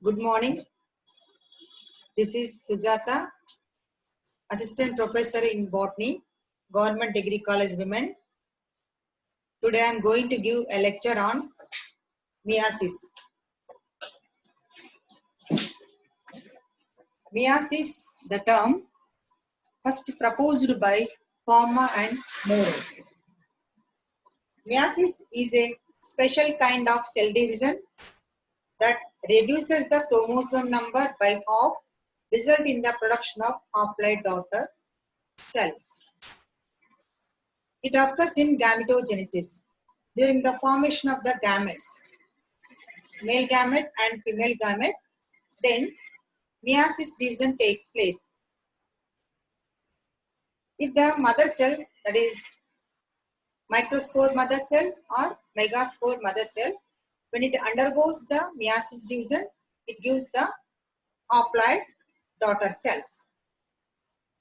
Good morning. This is Sujata, Assistant Professor in Botany, Government Degree College Women. Today I am going to give a lecture on meiosis. Meiosis, the term, first proposed by Palmer and Moore. Meiosis is a special kind of cell division that reduces the chromosome number by half, result in the production of haploid daughter cells. It occurs in gametogenesis during the formation of the gametes, male gamete and female gamete. Then meiosis division takes place. If the mother cell, that is microspore mother cell or megaspore mother cell, when it undergoes the meiosis division, it gives the haploid daughter cells.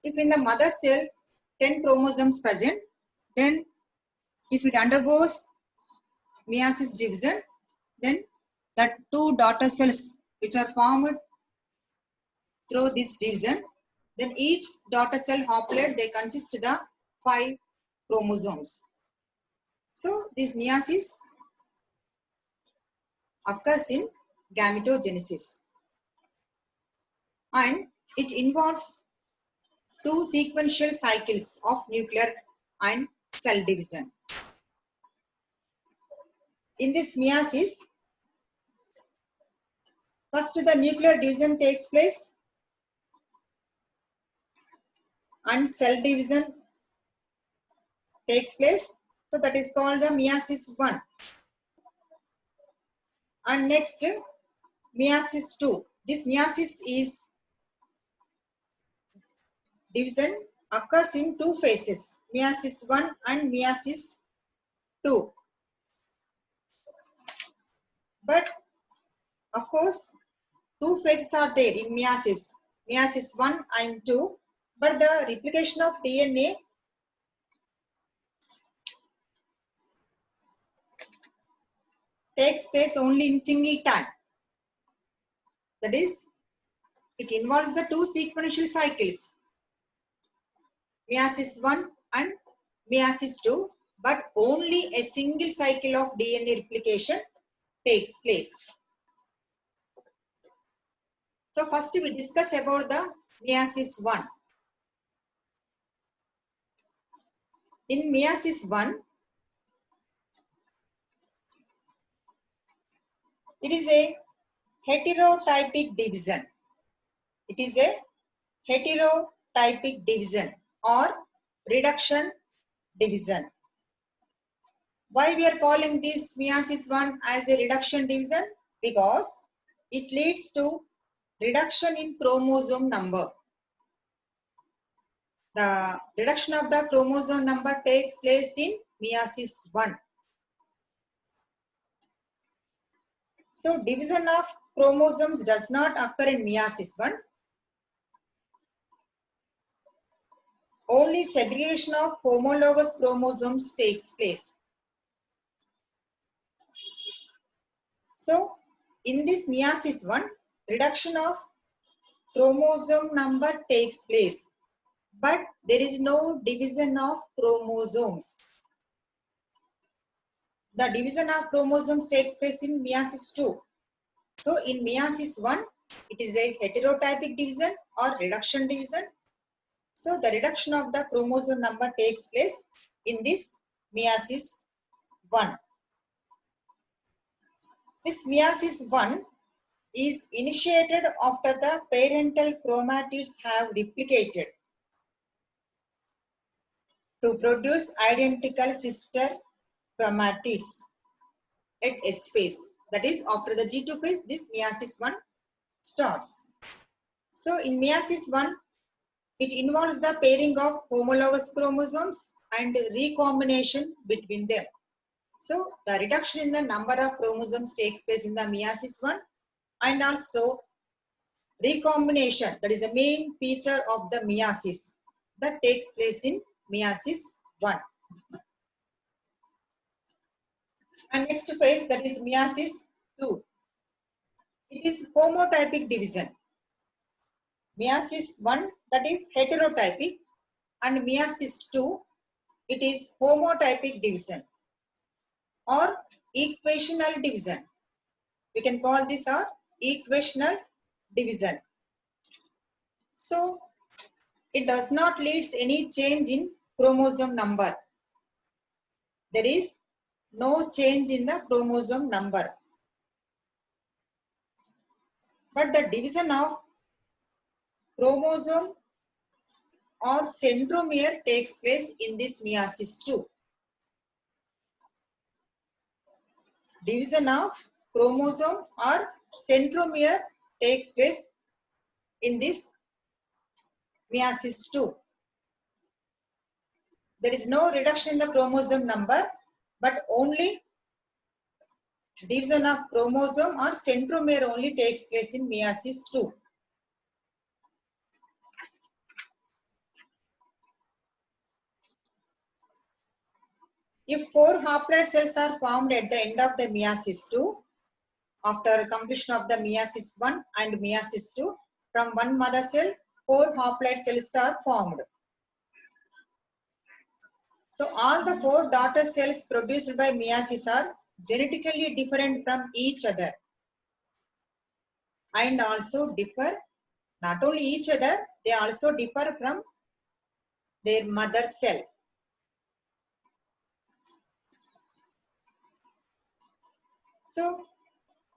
If in the mother cell 10 chromosomes present, then if it undergoes meiosis division, then the two daughter cells which are formed through this division, then each daughter cell haploid, they consist of the 5 chromosomes. So this meiosis occurs in gametogenesis and it involves 2 sequential cycles of nuclear and cell division. In this meiosis, first the nuclear division takes place and cell division takes place. So that is called the meiosis 1. And next meiosis 2. This meiosis is division occurs in 2 phases, meiosis 1 and meiosis 2. But of course, 2 phases are there in meiosis, meiosis 1 and 2. But the replication of DNA takes place only in single time. That is, it involves the 2 sequential cycles, meiosis 1 and meiosis 2, but only a single cycle of DNA replication takes place. So first we discuss about the meiosis 1. In meiosis 1, it is a heterotypic division. It is a heterotypic division or reduction division. Why we are calling this meiosis 1 as a reduction division? Because it leads to reduction in chromosome number. The reduction of the chromosome number takes place in meiosis 1. So division of chromosomes does not occur in meiosis 1. Only segregation of homologous chromosomes takes place. So in this meiosis 1, reduction of chromosome number takes place, but there is no division of chromosomes. The division of chromosomes takes place in meiosis 2. So in meiosis 1, it is a heterotypic division or reduction division. So the reduction of the chromosome number takes place in this meiosis 1. This meiosis 1 is initiated after the parental chromatids have replicated to produce identical sister chromatids at S phase. That is, after the G2 phase, this meiosis 1 starts. So in meiosis 1, it involves the pairing of homologous chromosomes and recombination between them. So the reduction in the number of chromosomes takes place in the meiosis 1, and also recombination, that is the main feature of the meiosis, that takes place in meiosis 1. And next phase, that is meiosis 2. It it is homotypic division. Meiosis 1, that is heterotypic, and meiosis 2, it is homotypic division or equational division. We can call this our equational division. So it does not lead to any change in chromosome number. There is no change in the chromosome number. But the division of chromosome or centromere takes place in this meiosis 2. Division of chromosome or centromere takes place in this meiosis 2. There is no reduction in the chromosome number, but only division of chromosome or centromere only takes place in meiosis 2. If 4 haploid cells are formed at the end of the meiosis 2, after completion of the meiosis 1 and meiosis 2, from one mother cell, 4 haploid cells are formed. So all the 4 daughter cells produced by meiosis are genetically different from each other and also differ, not only each other, they also differ from their mother cell. So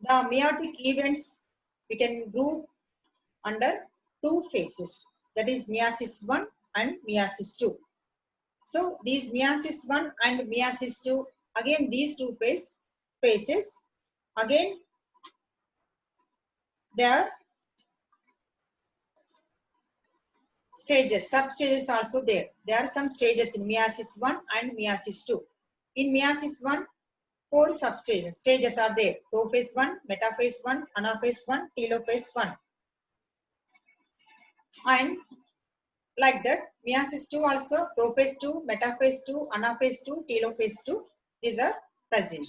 the meiotic events we can group under 2 phases, that is meiosis 1 and meiosis 2. So these meiosis 1 and meiosis 2, again these 2 phases, again there are stages, sub-stages also there. There are some stages in meiosis 1 and meiosis 2. In meiosis 1, 4 stages are there. Prophase 1, metaphase 1, anaphase 1, telophase 1. And like that, meiosis 2 also, prophase 2, metaphase 2, anaphase 2, telophase 2, these are present.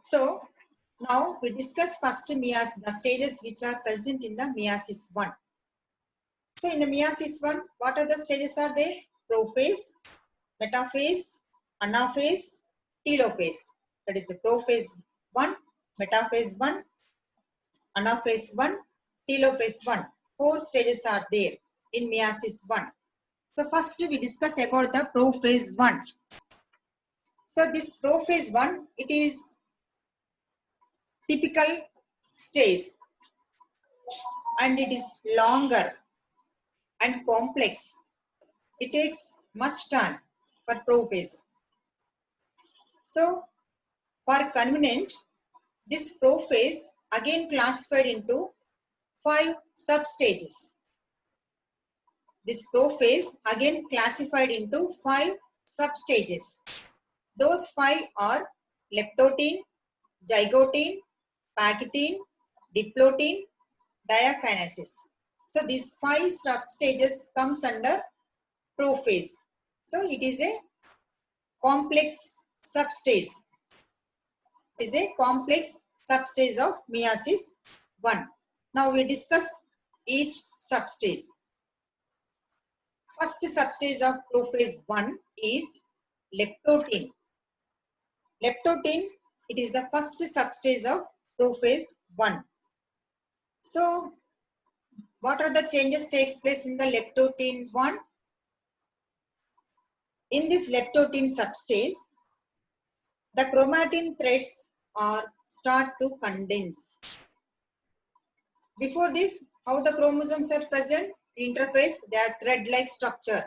So now we discuss first the stages which are present in the meiosis 1. So in the meiosis 1, what are the stages are there? Prophase, metaphase, anaphase, telophase. That is the prophase 1, metaphase 1, anaphase 1, telophase 1. 4 stages are there in meiosis 1. So first we discuss about the prophase 1. So this prophase 1, it is typical stage and it is longer and complex. It takes much time for prophase. So for convenient, this prophase again classified into 5 substages. This prophase again classified into 5 substages. Those 5 are leptotin, zygotin, pachytin, diplotin, diakinesis. So these 5 substages comes under prophase. So it is a complex substage. It is a complex substage of meiosis 1. Now we discuss each substage. First substage of prophase 1 is leptotin. Leptotin, it is the first substage of prophase 1. So what are the changes takes place in the leptotin 1? In this leptotin substage, the chromatin threads start to condense. Before this, how the chromosomes are present? In interphase, they are thread-like structure.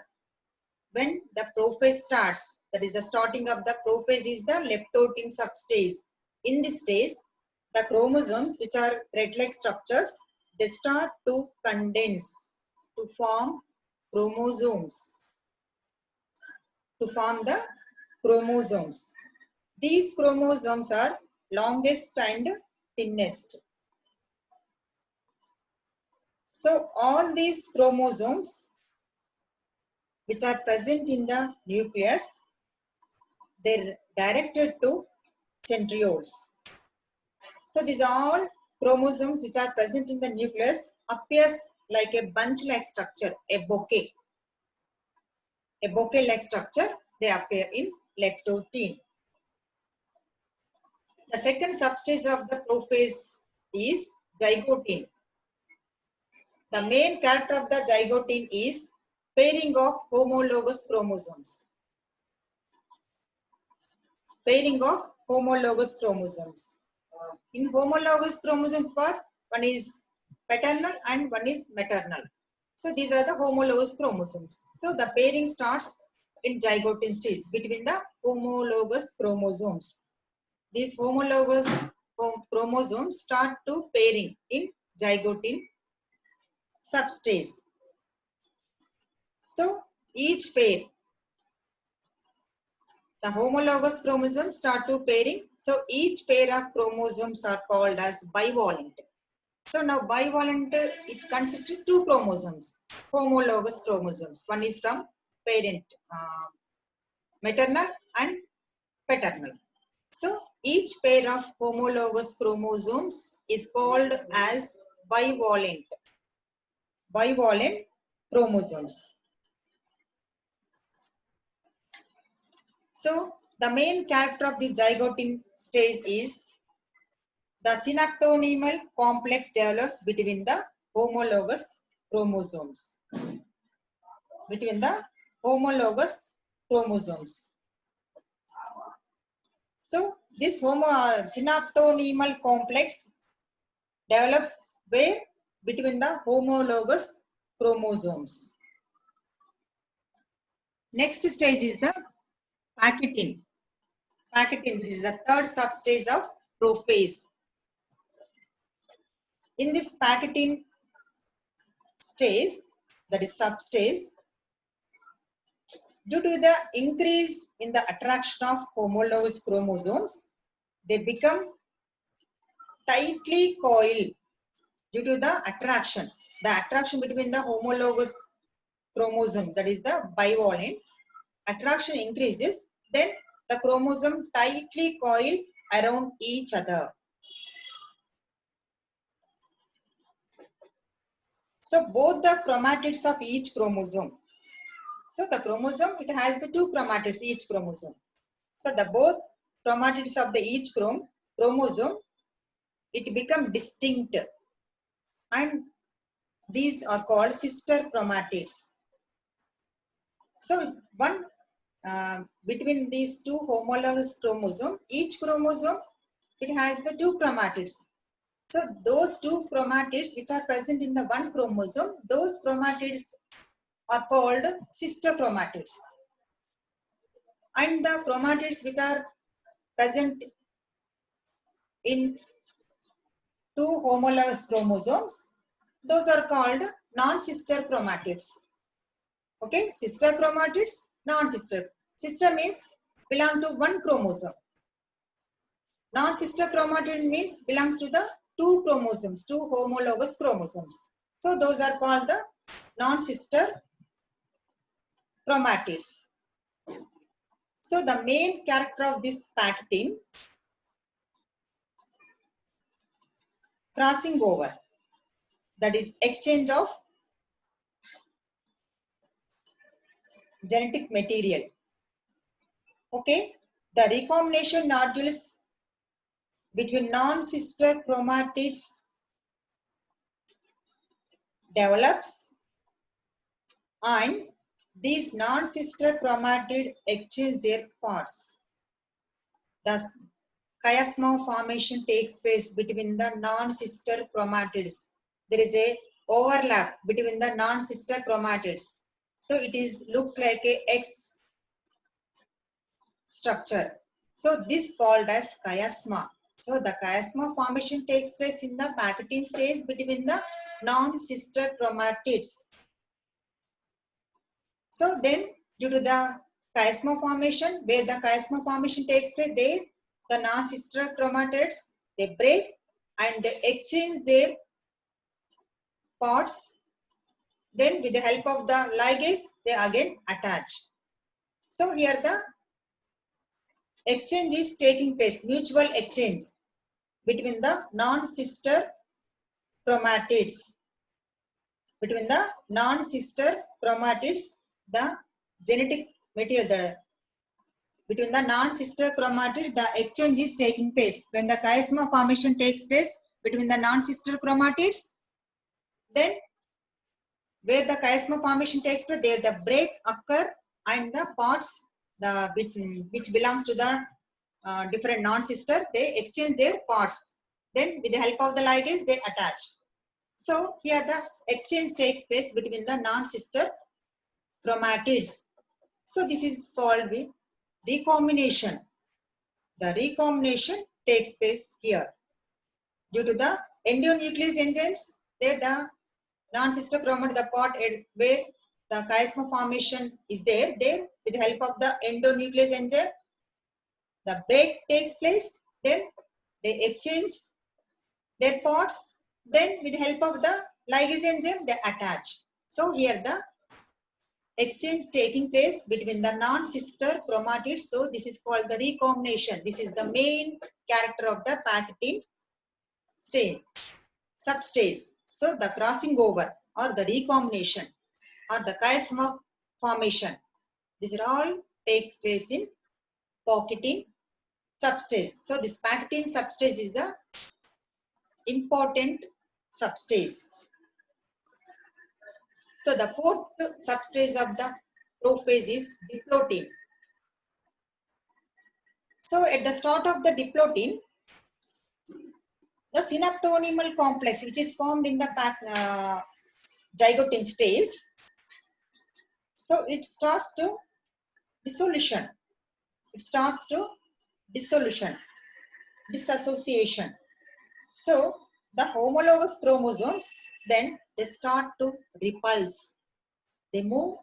When the prophase starts, that is the starting of the prophase is the leptotin substage. In this stage, the chromosomes, which are thread-like structures, they start to condense to form chromosomes. To form the chromosomes. These chromosomes are longest and thinnest. So all these chromosomes which are present in the nucleus, they're directed to centrioles. So these are all chromosomes which are present in the nucleus appears like a bunch-like structure, a bouquet. A bouquet-like structure, they appear in leptothene. The second substage of the prophase is zygotine. The main character of the zygotine is pairing of homologous chromosomes. Pairing of homologous chromosomes. In homologous chromosomes part, one is paternal and one is maternal. So these are the homologous chromosomes. So the pairing starts in zygotine stage between the homologous chromosomes. These homologous chromosomes start to pairing in zygotine substage. So each pair, the homologous chromosomes start to pairing. So each pair of chromosomes are called as bivalent. So now bivalent, it consists of two chromosomes, homologous chromosomes. One is from parent, maternal and paternal. So each pair of homologous chromosomes is called as bivalent. Bivalent chromosomes. So the main character of the zygotine stage is the synaptonemal complex develops between the homologous chromosomes. Between the homologous chromosomes. So this synaptonemal complex develops where? Between the homologous chromosomes. Next stage is the packaging. Packaging is the third substage of prophase. In this packaging stage, that is substage, due to the increase in the attraction of homologous chromosomes, they become tightly coiled due to the attraction. The attraction between the homologous chromosome, that is the bivalent, attraction increases, then the chromosome tightly coil around each other. So both the chromatids of each chromosome. So the chromosome, it has the two chromatids, each chromosome. So the both chromatids of the each chromosome, it become distinct. And these are called sister chromatids. So one between these two homologous chromosomes, each chromosome, it has the two chromatids. So those two chromatids which are present in the one chromosome, those chromatids are called sister chromatids. And the chromatids which are present in two homologous chromosomes, those are called non-sister chromatids. Okay, sister chromatids, non-sister. Sister means belong to one chromosome. Non-sister chromatid means belongs to the two chromosomes, two homologous chromosomes. So those are called the non-sister chromatids. So the main character of this packaging, crossing over, that is exchange of genetic material. Okay, the recombination nodules between non-sister chromatids develops, and these non-sister chromatid exchange their parts. Thus, chiasma formation takes place between the non-sister chromatids. There is a overlap between the non-sister chromatids. So it looks like a X structure. So this called as chiasma. So the chiasma formation takes place in the packaging stage between the non-sister chromatids. So then due to the chiasma formation, where the chiasma formation takes place, the non-sister chromatids, they break and they exchange their parts. Then with the help of the ligase, they again attach. So here the exchange is taking place, mutual exchange between the non-sister chromatids. Between the non-sister chromatids, the genetic material, between the non-sister chromatids, the exchange is taking place. When the chiasma formation takes place between the non-sister chromatids, then where the chiasma formation takes place, there the break occur and the parts which belongs to the different non-sister, they exchange their parts. Then with the help of the ligase, they attach. So here the exchange takes place between the non-sister chromatids. So this is called the recombination. The recombination takes place here. Due to the endonuclease enzymes, there the non-sister chromatid, the part where the chiasma formation is there with the help of the endonuclease enzyme, the break takes place, then they exchange their parts, then with the help of the ligase enzyme, they attach. So here the exchange taking place between the non-sister chromatids. So this is called the recombination. This is the main character of the Pachytene stain substage. So the crossing over or the recombination or the chiasma formation, these are all takes place in Pachytene substage. So this Pachytene substage is the important substage. So the fourth substage of the prophase is diplotin. So at the start of the diplotin, the synaptonymal complex which is formed in the zygote stage, so it starts to dissolution. It starts to disassociation. So the homologous chromosomes, then they start to repulse. They move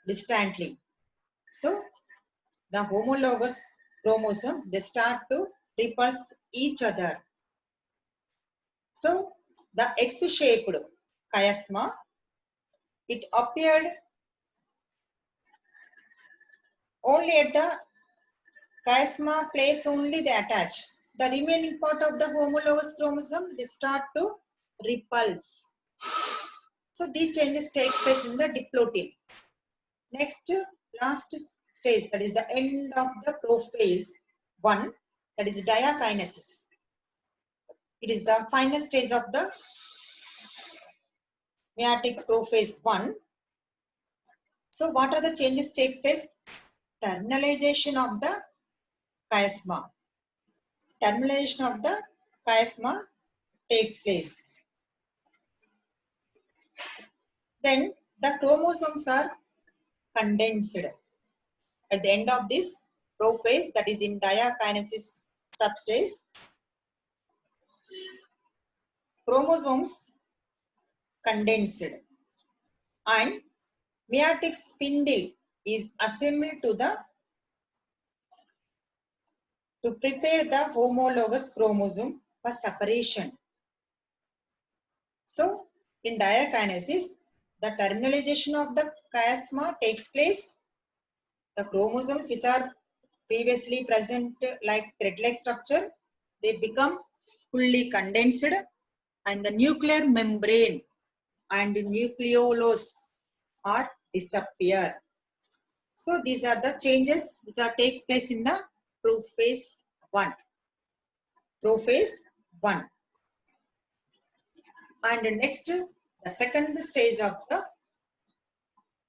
distantly. So the homologous chromosome, they start to repulse each other. So the X-shaped chiasma, it appeared only at the chiasma place only they attach. The remaining part of the homologous chromosome, they start to repulse. So these changes take place in the diplotin. Next, last stage, that is the end of the prophase 1, that is diakinesis. It is the final stage of the meiotic prophase 1. So what are the changes takes place? Terminalization of the chiasma. Terminalization of the chiasma takes place. Then the chromosomes are condensed. At the end of this prophase, that is in diakinesis substage, chromosomes condensed and meiotic spindle is assembled to prepare the homologous chromosome for separation. So in diakinesis, the terminalization of the chiasma takes place. The chromosomes which are previously present like thread-like structure, they become fully condensed and the nuclear membrane and nucleolus are disappear. So these are the changes which are takes place in the prophase 1. Prophase 1. And next, the second stage of the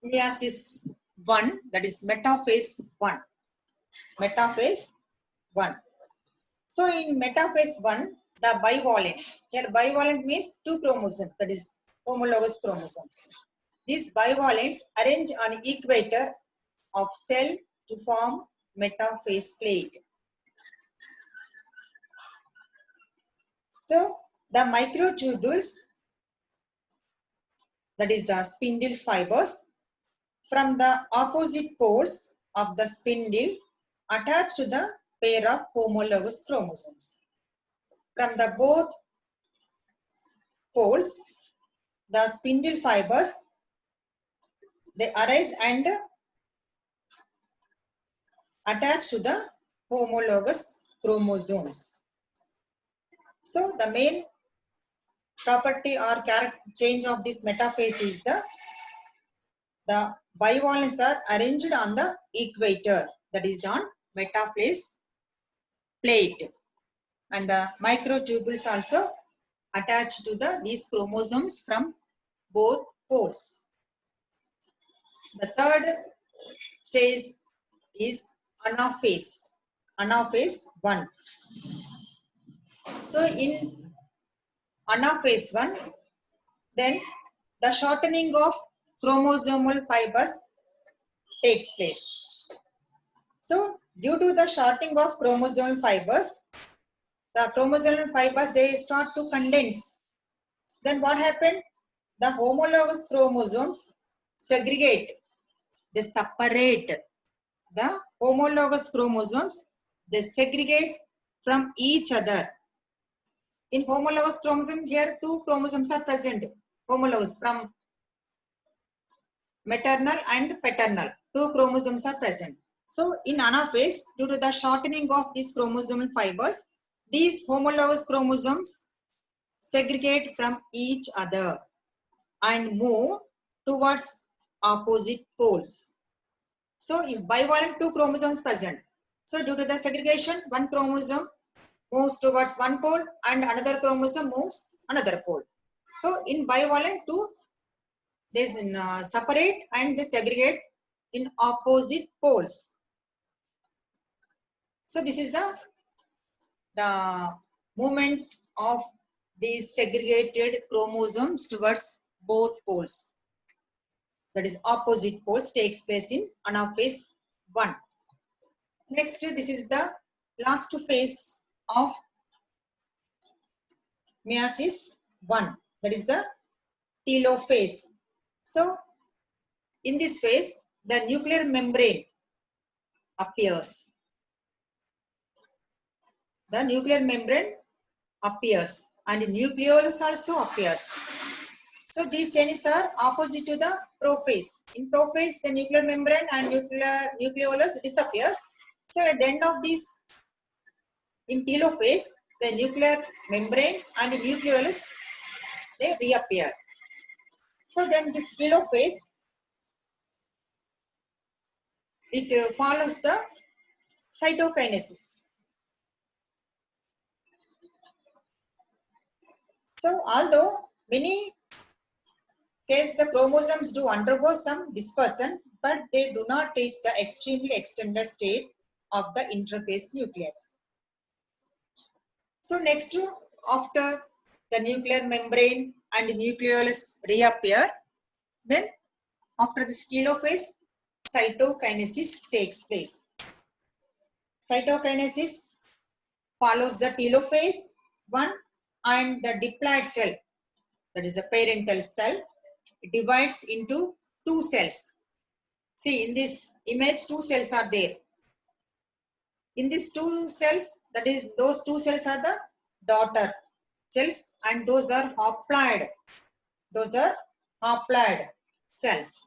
meiosis 1, that is metaphase 1. Metaphase 1. So in metaphase 1, the bivalent. Here bivalent means 2 chromosomes, that is homologous chromosomes. These bivalents arrange on equator of cell to form metaphase plate. So the microtubules, that is the spindle fibers, from the opposite poles of the spindle attached to the pair of homologous chromosomes. From the both poles, the spindle fibers, they arise and attached to the homologous chromosomes. So the main property or change of this metaphase is the bivalents are arranged on the equator, that is on metaphase plate, and the microtubules also attached to these chromosomes from both poles. The third stage is anaphase, anaphase 1. So in anaphase 1, then the shortening of chromosomal fibers takes place. So due to the shortening of chromosomal fibers, the chromosomal fibers, they start to condense. Then what happened? The homologous chromosomes segregate, they separate. The homologous chromosomes, they segregate from each other. In homologous chromosome, here 2 chromosomes are present, homologous from maternal and paternal. 2 chromosomes are present. So in anaphase, due to the shortening of these chromosomal fibers, these homologous chromosomes segregate from each other and move towards opposite poles. So in bivalent 2 chromosomes present. So due to the segregation, 1 chromosome moves towards one pole and another chromosome moves another pole. So in bivalent 2, they separate and they segregate in opposite poles. So this is the movement of these segregated chromosomes towards both poles, that is opposite poles, takes place in anaphase 1. Next, this is the last phase of meiosis 1, that is the telophase. So in this phase, the nuclear membrane appears. The nuclear membrane appears and nucleolus also appears. So these changes are opposite to the prophase. In prophase, the nuclear membrane and nucleolus disappears. So at the end of this, in telophase, the nuclear membrane and nucleolus, they reappear. So then this telophase, it follows the cytokinesis. So although many cases the chromosomes do undergo some dispersion, but they do not reach the extremely extended state of the interphase nucleus. So next to, after the nuclear membrane and nucleolus reappear, then after the telophase, cytokinesis takes place. Cytokinesis follows the telophase 1, and the diploid cell, that is the parental cell, divides into 2 cells. See, in this image, 2 cells are there. In these 2 cells, that is, those 2 cells are the daughter cells, and those are haploid. Those are haploid cells.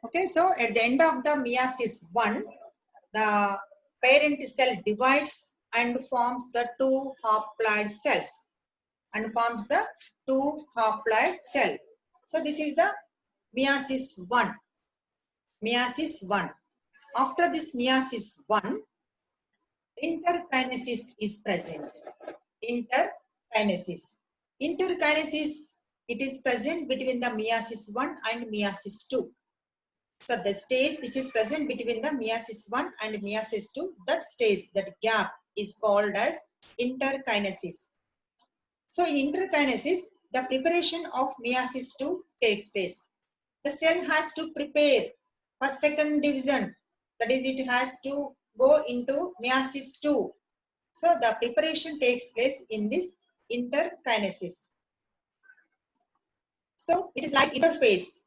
Okay, so at the end of the meiosis 1, the parent cell divides and forms the 2 haploid cells, and forms the 2 haploid cell. So this is the meiosis 1. Meiosis 1. After this meiosis 1, interkinesis is present. Interkinesis. Interkinesis, it is present between the meiosis 1 and meiosis 2. So the stage which is present between the meiosis 1 and meiosis 2, that stage, that gap is called as interkinesis. So in interkinesis, the preparation of meiosis 2 takes place. The cell has to prepare for second division, that is, it has to go into meiosis 2. So the preparation takes place in this interkinesis. So it is like interphase.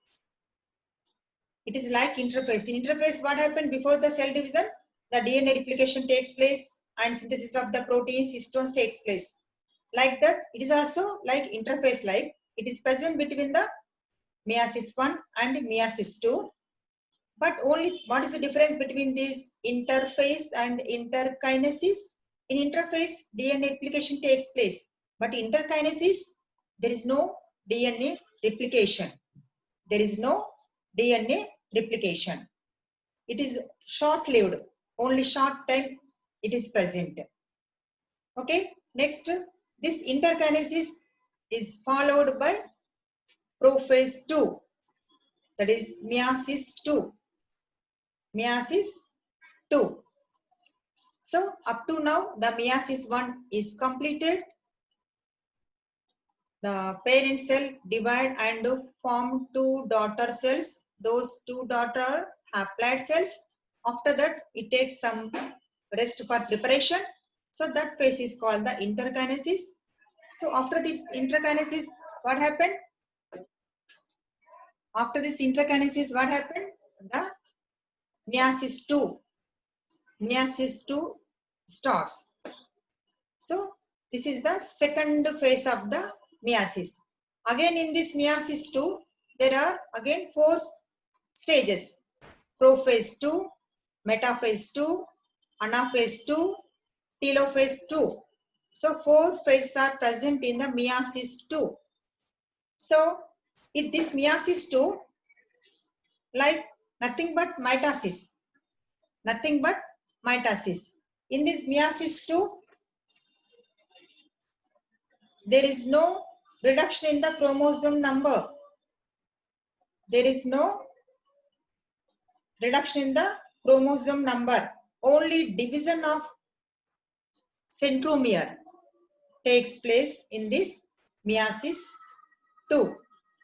It is like interphase. In interphase, what happened before the cell division? The DNA replication takes place and synthesis of the proteins, histones takes place. Like that, it is also like interphase, like it is present between the meiosis 1 and meiosis 2. But only what is the difference between this interphase and interkinesis? In interphase, DNA replication takes place, but interkinesis, there is no DNA replication. There is no DNA replication. It is short-lived, only short time it is present. Okay, next, this interkinesis is followed by prophase 2, that is meiosis 2. Meiosis 2. So up to now, the meiosis 1 is completed. The parent cell divide and form two daughter cells. Those two daughter haploid cells. After that, it takes some rest for preparation. So that phase is called the interkinesis. So after this interkinesis, what happened? After this interkinesis, what happened? The meiosis 2. Meiosis 2 starts. So this is the second phase of the meiosis. Again in this meiosis 2, there are again 4 stages. Prophase 2, metaphase 2, anaphase 2, telophase 2. So 4 phases are present in the meiosis 2. So in this meiosis 2, like nothing but mitosis. Nothing but mitosis. In this meiosis 2, there is no reduction in the chromosome number. There is no reduction in the chromosome number. Only division of centromere takes place in this meiosis 2.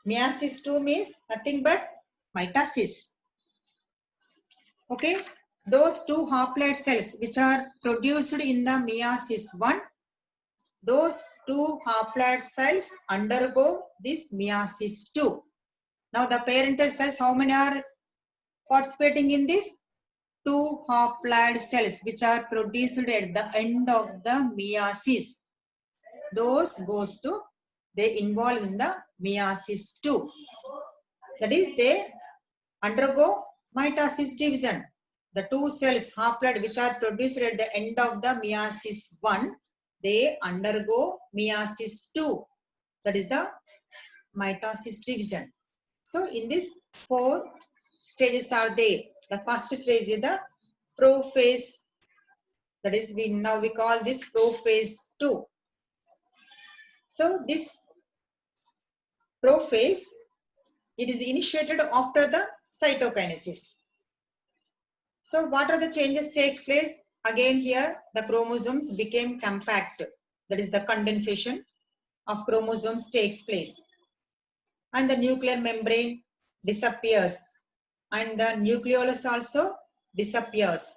Meiosis 2 means nothing but mitosis. Okay. Those two haploid cells which are produced in the meiosis 1, those two haploid cells undergo this meiosis 2. Now the parental cells, how many are participating in this? Two haploid cells which are produced at the end of the meiosis. Those goes to, they involve in the meiosis 2. That is, they undergo mitosis division. The two cells haploid which are produced at the end of the meiosis 1, they undergo meiosis 2. That is the mitosis division. So in this 4 stages are there. The first stage is the prophase. That is, we call this prophase 2. So this prophase, it is initiated after the cytokinesis. So what are the changes takes place? Again here, the chromosomes became compact. That is, the condensation of chromosomes takes place. And the nuclear membrane disappears. And the nucleolus also disappears.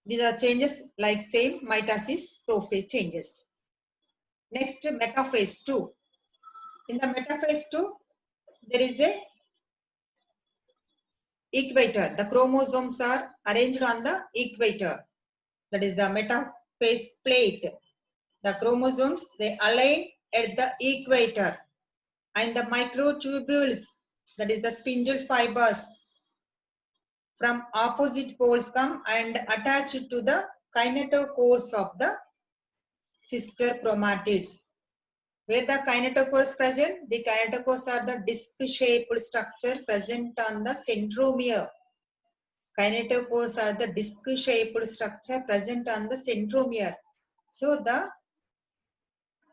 These are changes like same mitosis, prophase changes. Next, metaphase 2. In the metaphase 2, there is a equator. The chromosomes are arranged on the equator. That is the metaphase plate. The chromosomes, they align at the equator. And the microtubules, that is the spindle fibers, from opposite poles come and attach to the kinetochores of the sister chromatids. Where the kinetochores present, the kinetochores are the disc-shaped structure present on the centromere. Kinetochores are the disc-shaped structure present on the centromere. So the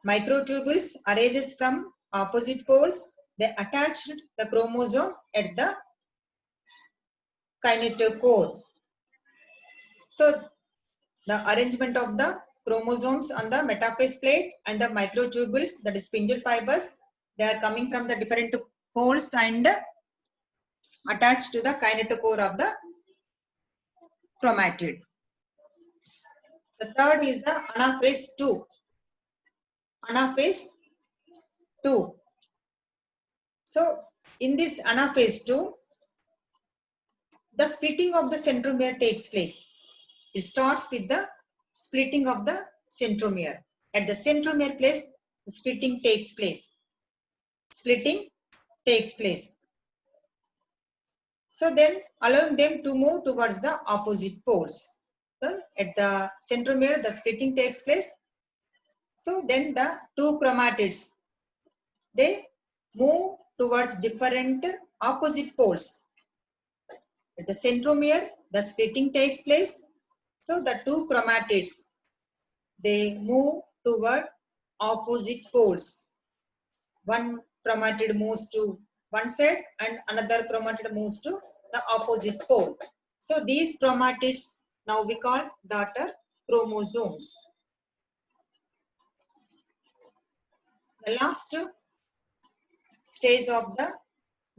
microtubules arises from opposite poles. They attach the chromosome at the kinetochore. So the arrangement of the chromosomes on the metaphase plate and the microtubules, that is spindle fibers, they are coming from the different poles and attached to the kinetochore of the chromatid. The third is the anaphase 2. Anaphase 2. So in this anaphase 2, the splitting of the centromere takes place. It starts with the splitting of the centromere. At the centromere place, the splitting takes place. Splitting takes place. So then allowing them to move towards the opposite poles. So at the centromere, the splitting takes place. So then the two chromatids, they move towards different opposite poles. At the centromere, the splitting takes place. So the two chromatids, they move toward opposite poles. One chromatid moves to one side and another chromatid moves to the opposite pole. So these chromatids now we call daughter chromosomes. The last stage of the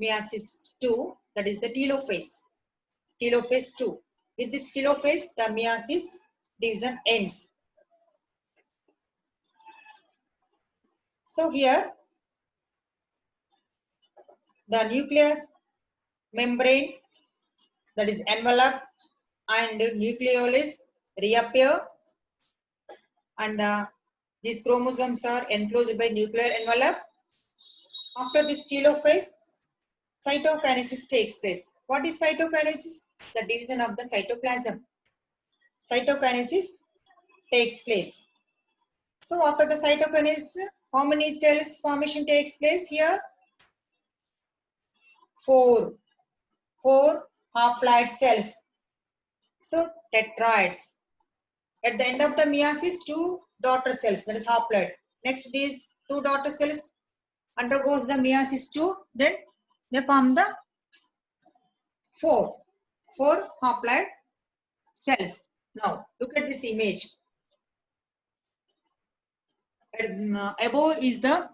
meiosis 2, that is the telophase. Telophase 2. With this telophase, the meiosis division ends. So here, the nuclear membrane, that is envelope, and nucleolus reappear, and these chromosomes are enclosed by nuclear envelope. After this telophase, cytokinesis takes place. What is cytokinesis? The division of the cytoplasm. Cytokinesis takes place. So after the cytokinesis, how many cells formation takes place here? 4 haploid cells. So tetrads. At the end of the meiosis, 2 daughter cells, that is haploid. Next, these 2 daughter cells undergoes the meiosis 2, then they form the 4 haploid cells. Now look at this image. Above is the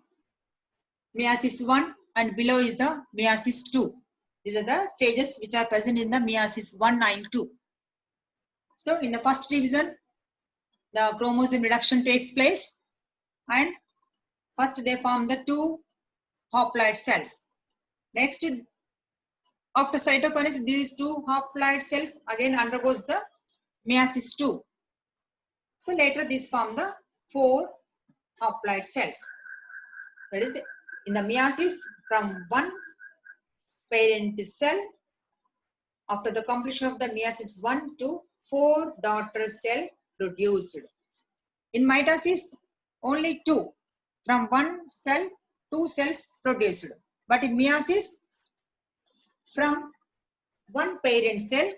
meiosis 1 and below is the meiosis 2. These are the stages which are present in the meiosis 1 and 2. So in the first division, the chromosome reduction takes place, and first they form the 2 haploid cells. Next, after cytokinesis, these 2 haploid cells again undergoes the meiosis 2. So later these form the 4 haploid cells. That is in the meiosis from 1 parent cell. After the completion of the meiosis 1 to 4 daughter cell produced. In mitosis, only 2. From 1 cell, 2 cells produced. But in meiosis, from 1 parent cell,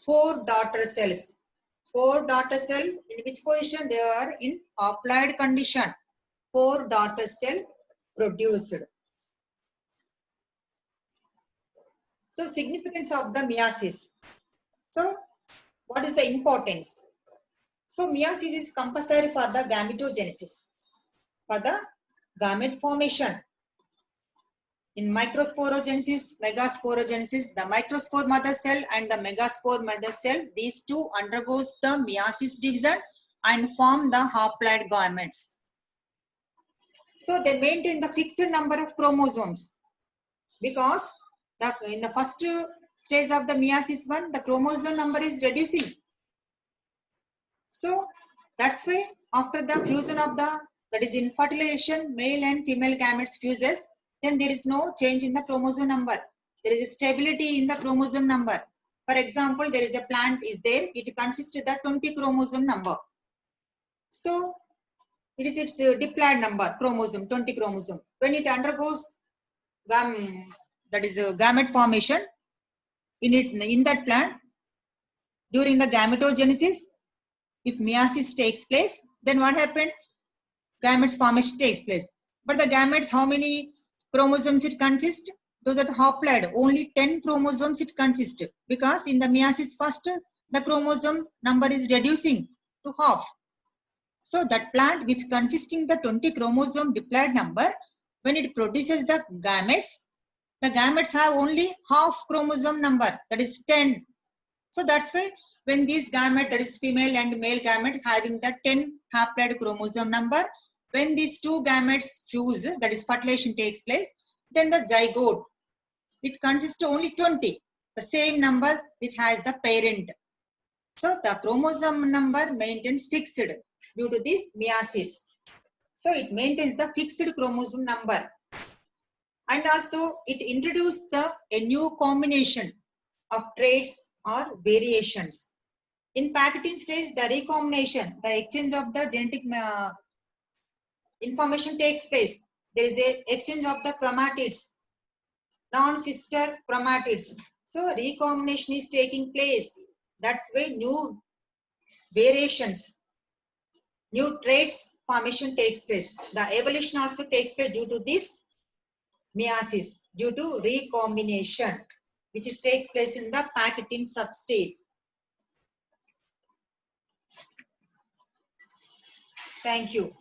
4 daughter cells. 4 daughter cell, in which position? They are in haploid condition. 4 daughter cell produced. So significance of the meiosis. So what is the importance? So meiosis is compulsory for the gametogenesis, for the gamete formation. In microsporogenesis, megasporogenesis, the microspore mother cell and the megaspore mother cell, these two undergoes the meiosis division and form the haploid gametes. So they maintain the fixed number of chromosomes because in the first stage of the meiosis 1, the chromosome number is reducing. So that's why after the fusion of the, that is in fertilization, male and female gametes fuses, then there is no change in the chromosome number. There is a stability in the chromosome number. For example, there is a plant is there, it consists of the 20 chromosome number. So it is its diploid number, chromosome, 20 chromosome. When it undergoes that is a gamete formation in that plant, during the gametogenesis, if meiosis takes place, then what happened? Gametes formation takes place. But the gametes, how many chromosomes it consists? Those are the haploid. Only 10 chromosomes it consists. Because in the meiosis first, the chromosome number is reducing to half. So that plant which consisting the 20 chromosome diploid number, when it produces the gametes have only half chromosome number, that is 10. So that's why when these gamete, that is female and male gamete having the 10 haploid chromosome number, when these two gametes fuse, that is fertilization takes place, then the zygote, it consists of only 20, the same number which has the parent. So the chromosome number maintains fixed due to this meiosis. So it maintains the fixed chromosome number. And also it introduced a new combination of traits or variations. In packaging stage, the recombination, the exchange of the genetic information takes place. There is a exchange of the chromatids, non-sister chromatids. So recombination is taking place. That's why new variations, new traits formation takes place. The evolution also takes place due to this meiosis, due to recombination, which takes place in the packaging substrate. Thank you.